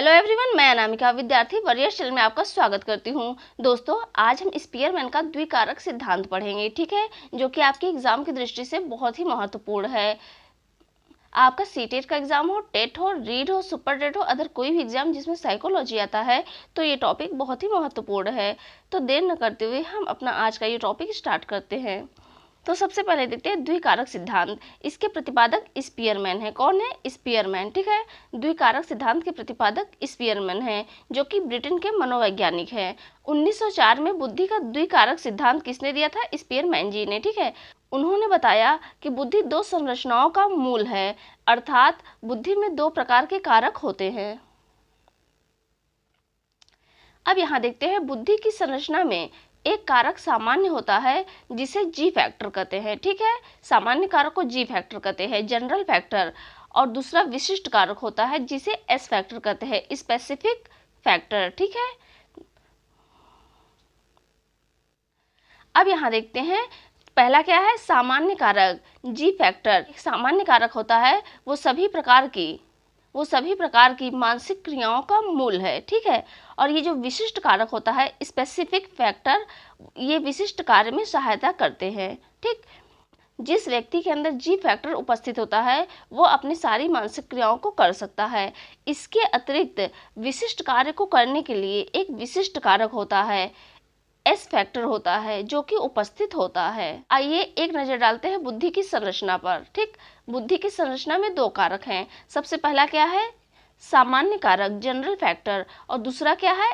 Hello everyone, मैं अनामिका विद्यार्थी warriors channel में आपका स्वागत करती हूं। दोस्तों, आज हम स्पीयरमैन का द्विकारक सिद्धांत पढ़ेंगे, ठीक है, जो कि आपके एग्जाम की दृष्टि से बहुत ही महत्वपूर्ण है। आपका सीटेट का एग्जाम हो, टेट हो, रीड हो, सुपर टेट हो, अदर कोई भी एग्जाम जिसमें साइकोलॉजी आता है तो ये टॉपिक बहुत ही महत्वपूर्ण है। तो देर न करते हुए हम अपना आज का ये टॉपिक स्टार्ट करते हैं। तो सबसे पहले देखते हैं द्विकारक सिद्धांत। इसके प्रतिपादक स्पीयरमैन है। कौन है? स्पीयरमैन, ठीक है। द्विकारक सिद्धांत के प्रतिपादक स्पीयरमैन है, जो कि ब्रिटेन के मनोवैज्ञानिक हैं। 1904 में बुद्धि का द्विकारक सिद्धांत किसने दिया था? स्पीयरमैन जी ने, ठीक है। उन्होंने बताया कि बुद्धि दो संरचनाओं का मूल है, अर्थात बुद्धि में दो प्रकार के कारक होते हैं। अब यहाँ देखते हैं, बुद्धि की संरचना में एक कारक सामान्य होता है जिसे जी फैक्टर कहते हैं, ठीक है। सामान्य कारक को जी फैक्टर कहते हैं, जनरल फैक्टर। और दूसरा विशिष्ट कारक होता है जिसे एस फैक्टर कहते हैं, स्पेसिफिक फैक्टर, ठीक है। अब यहाँ देखते हैं, पहला क्या है? सामान्य कारक जी फैक्टर। सामान्य कारक होता है वो सभी प्रकार की मानसिक क्रियाओं का मूल है, ठीक है। और ये जो विशिष्ट कारक होता है स्पेसिफिक फैक्टर, ये विशिष्ट कार्य में सहायता करते हैं, ठीक। जिस व्यक्ति के अंदर जी फैक्टर उपस्थित होता है वो अपनी सारी मानसिक क्रियाओं को कर सकता है। इसके अतिरिक्त विशिष्ट कार्य को करने के लिए एक विशिष्ट कारक होता है, एस फैक्टर होता है, जो कि उपस्थित होता है। आइए एक नजर डालते हैं बुद्धि की संरचना पर, ठीक। बुद्धि की संरचना में दो कारक हैं। सबसे पहला क्या है? सामान्य कारक, जनरल फैक्टर। और दूसरा क्या है?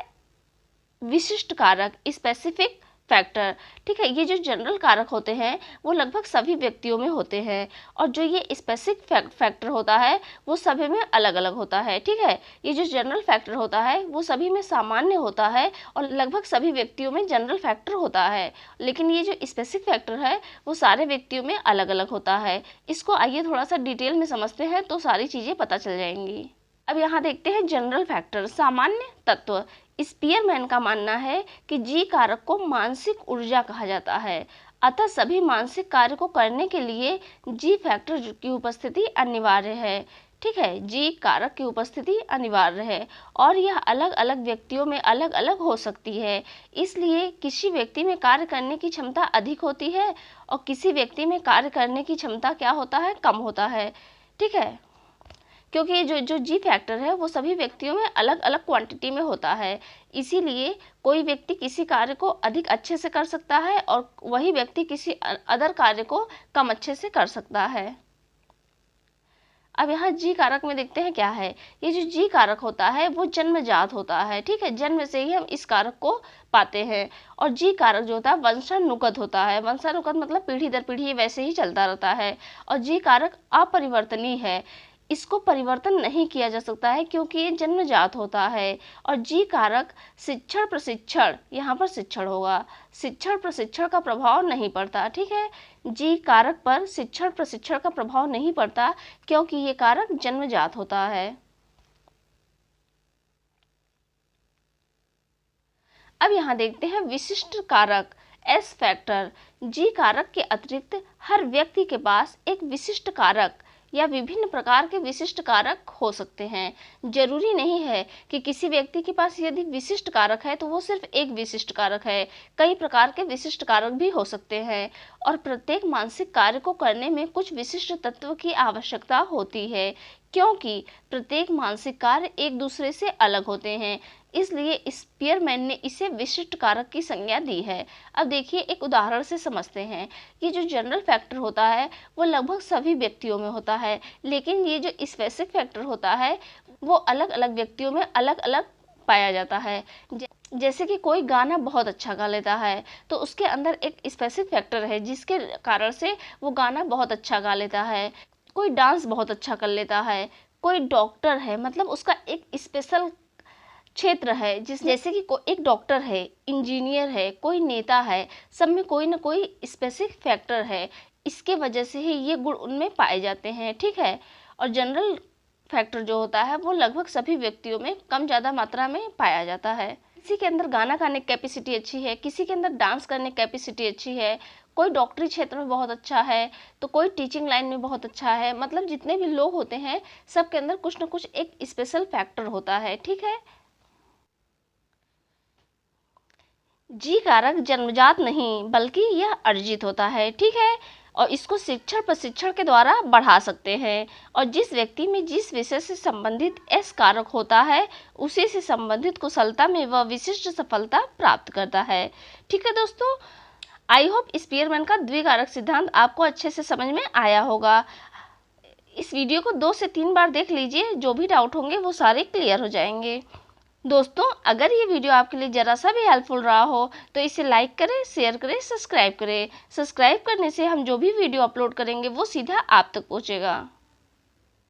विशिष्ट कारक, स्पेसिफिक फैक्टर, ठीक है। ये जो जनरल कारक होते हैं वो लगभग सभी व्यक्तियों में होते हैं, और जो ये स्पेसिफिक फैक्टर होता है वो सभी में अलग अलग होता है, ठीक है। ये जो जनरल फैक्टर होता है वो सभी में सामान्य होता है और लगभग सभी व्यक्तियों में जनरल फैक्टर होता है, लेकिन ये जो स्पेसिफिक फैक्टर है वो सारे व्यक्तियों में अलग अलग होता है। इसको आइए थोड़ा सा डिटेल में समझते हैं तो सारी चीज़ें पता चल जाएंगी। अब यहाँ देखते हैं जनरल फैक्टर, सामान्य तत्व। स्पीयरमैन का मानना है कि जी कारक को मानसिक ऊर्जा कहा जाता है, अतः सभी मानसिक कार्य को करने के लिए जी फैक्टर की उपस्थिति अनिवार्य है, ठीक है। जी कारक की उपस्थिति अनिवार्य है और यह अलग अलग व्यक्तियों में अलग अलग हो सकती है। इसलिए किसी व्यक्ति में कार्य करने की क्षमता अधिक होती है और किसी व्यक्ति में कार्य करने की क्षमता क्या होता है? कम होता है, ठीक है। क्योंकि जो जी फैक्टर है वो सभी व्यक्तियों में अलग अलग क्वांटिटी में होता है, इसीलिए कोई व्यक्ति किसी कार्य को अधिक अच्छे से कर सकता है और वही व्यक्ति किसी अदर कार्य को कम अच्छे से कर सकता है। अब यहाँ जी कारक में देखते हैं क्या है। ये जो जी कारक होता है वो जन्मजात होता है, ठीक है। जन्म से ही हम इस कारक को पाते हैं। और जी कारक जो होता है वंशानुगत होता है। वंशानुगत मतलब पीढ़ी दर पीढ़ी वैसे ही चलता रहता है। और जी कारक अपरिवर्तनीय है, इसको परिवर्तन नहीं किया जा सकता है क्योंकि ये जन्मजात होता है। और जी कारक शिक्षण प्रशिक्षण, यहाँ पर शिक्षण होगा, शिक्षण प्रशिक्षण का प्रभाव नहीं पड़ता, ठीक है। जी कारक पर शिक्षण प्रशिक्षण का प्रभाव नहीं पड़ता क्योंकि ये कारक जन्मजात होता है। अब यहाँ देखते हैं विशिष्ट कारक, एस फैक्टर। जी कारक के अतिरिक्त हर व्यक्ति के पास एक विशिष्ट कारक या विभिन्न प्रकार के विशिष्ट कारक हो सकते हैं। जरूरी नहीं है कि किसी व्यक्ति के पास यदि विशिष्ट कारक है तो वो सिर्फ एक विशिष्ट कारक है, कई प्रकार के विशिष्ट कारक भी हो सकते हैं। और प्रत्येक मानसिक कार्य को करने में कुछ विशिष्ट तत्व की आवश्यकता होती है, क्योंकि प्रत्येक मानसिक कार्य एक दूसरे से अलग होते हैं, इसलिए स्पीयरमैन ने इसे विशिष्ट कारक की संज्ञा दी है। अब देखिए एक उदाहरण से समझते हैं। ये जो जनरल फैक्टर होता है वो लगभग सभी व्यक्तियों में होता है, लेकिन ये जो स्पेसिफिक फैक्टर होता है वो अलग अलग व्यक्तियों में अलग अलग पाया जाता है। जैसे कि कोई गाना बहुत अच्छा गा लेता है तो उसके अंदर एक स्पेसिफिक फैक्टर है जिसके कारण से वो गाना बहुत अच्छा गा लेता है। कोई डांस बहुत अच्छा कर लेता है, कोई डॉक्टर है, मतलब उसका एक स्पेशल क्षेत्र है, जैसे कि एक डॉक्टर है, इंजीनियर है, कोई नेता है, सब में कोई ना कोई स्पेसिफिक फैक्टर है। इसके वजह से ही ये गुण उनमें पाए जाते हैं, ठीक है। और जनरल फैक्टर जो होता है वो लगभग सभी व्यक्तियों में कम ज़्यादा मात्रा में पाया जाता है। किसी के अंदर गाना गाने की कैपेसिटी अच्छी है, किसी के अंदर डांस करने की कैपेसिटी अच्छी है, कोई डॉक्टरी क्षेत्र में बहुत अच्छा है, तो कोई टीचिंग लाइन में बहुत अच्छा है। मतलब जितने भी लोग होते हैं सबके अंदर कुछ ना कुछ एक स्पेशल फैक्टर होता है, ठीक है। जी कारक जन्मजात नहीं बल्कि यह अर्जित होता है, ठीक है। और इसको शिक्षण प्रशिक्षण के द्वारा बढ़ा सकते हैं। और जिस व्यक्ति में जिस विषय से संबंधित एस कारक होता है उसी से संबंधित कुशलता में वह विशिष्ट सफलता प्राप्त करता है, ठीक है दोस्तों। आई होप स्पीयरमैन का द्विकारक सिद्धांत आपको अच्छे से समझ में आया होगा। इस वीडियो को 2 से 3 बार देख लीजिए, जो भी डाउट होंगे वो सारे क्लियर हो जाएंगे। दोस्तों अगर ये वीडियो आपके लिए ज़रा सा भी हेल्पफुल रहा हो तो इसे लाइक करें, शेयर करें, सब्सक्राइब करें। सब्सक्राइब करने से हम जो भी वीडियो अपलोड करेंगे वो सीधा आप तक पहुँचेगा।